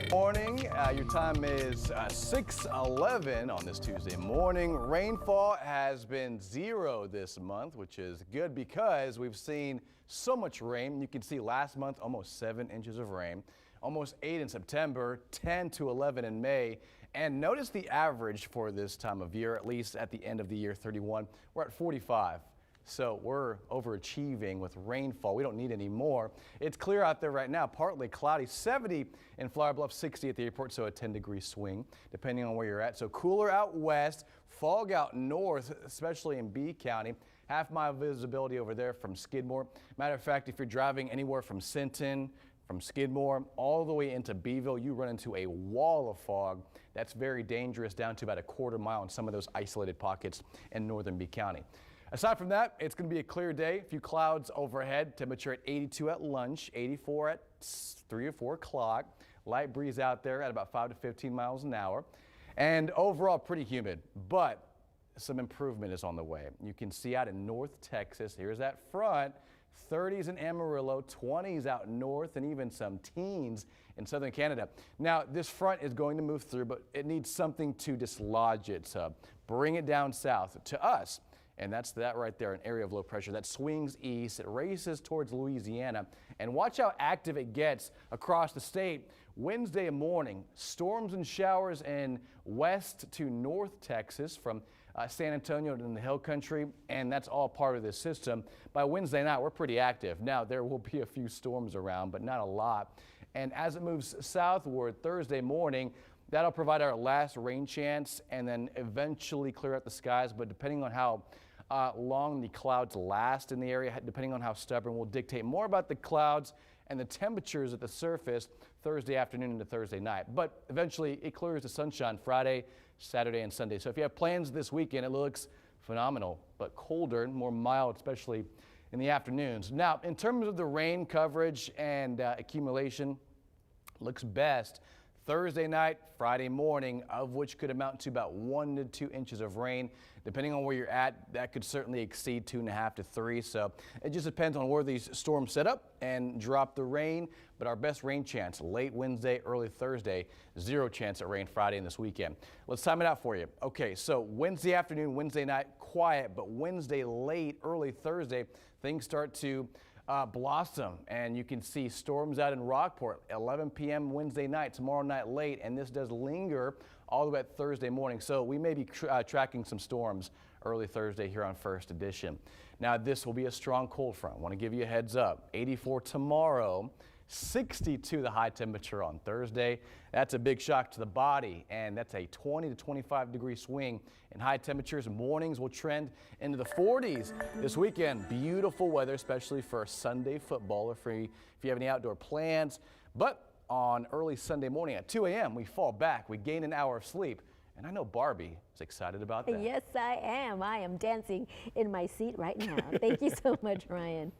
Morning. Your time is 6:11 on this Tuesday morning. Rainfall has been 0 this month, which is good because we've seen so much rain. You can see last month almost 7 inches of rain, almost 8 in September, 10 to 11 in May. And notice the average for this time of year, at least at the end of the year, 31. We're at 45. So we're overachieving with rainfall. We don't need any more. It's clear out there right now, partly cloudy, 70 in Flower Bluff, 60 at the airport, so a 10-degree swing depending on where you're at. So cooler out west, fog out north, especially in B County. Half-mile visibility over there from Skidmore. Matter of fact, if you're driving anywhere from Sinton, from Skidmore all the way into Beeville, you run into a wall of fog that's very dangerous down to about a quarter mile in some of those isolated pockets in northern B County. Aside from that, it's going to be a clear day. A few clouds overhead. Temperature at 82 at lunch, 84 at 3 or 4 o'clock. Light breeze out there at about 5 to 15 miles an hour. And overall, pretty humid, but some improvement is on the way. You can see out in North Texas, here's that front, 30s in Amarillo, 20s out north, and even some teens in southern Canada. Now, this front is going to move through, but it needs something to dislodge it, to bring it down south to us. And that's that right there, an area of low pressure that swings east. It races towards Louisiana. And watch how active it gets across the state. Wednesday morning, storms and showers in west to north Texas from San Antonio to the Hill Country. And that's all part of this system. By Wednesday night, we're pretty active. Now, there will be a few storms around, but not a lot. And as it moves southward Thursday morning, that'll provide our last rain chance and then eventually clear out the skies. But depending on how long the clouds last in the area, depending on how stubborn, will dictate more about the clouds and the temperatures at the surface Thursday afternoon into Thursday night. But eventually it clears to sunshine Friday, Saturday, and Sunday. So if you have plans this weekend, it looks phenomenal, but colder, more mild, especially in the afternoons. Now, in terms of the rain coverage and accumulation, looks best Thursday night, Friday morning, of which could amount to about 1 to 2 inches of rain. Depending on where you're at, that could certainly exceed 2.5 to 3. So it just depends on where these storms set up and drop the rain. But our best rain chance late Wednesday, early Thursday, 0 chance at rain Friday and this weekend. Let's time it out for you. Okay, so Wednesday afternoon, Wednesday night, quiet, but Wednesday late, early Thursday, things start to blossom, and you can see storms out in Rockport 11 p.m. Wednesday night, tomorrow night late, and this does linger all the way at Thursday morning. So we may be tracking some storms early Thursday here on First Edition. Now, this will be a strong cold front. I want to give you a heads up. 84 tomorrow. 62 the high temperature on Thursday. That's a big shock to the body, and that's a 20 to 25 degree swing in high temperatures. Mornings will trend into the 40s this weekend. Beautiful weather, especially for Sunday football if you have any outdoor plans. But on early Sunday morning at 2 a.m., we fall back. We gain an hour of sleep. And I know Barbie is excited about that. Yes, I am. I am dancing in my seat right now. Thank you so much, Ryan.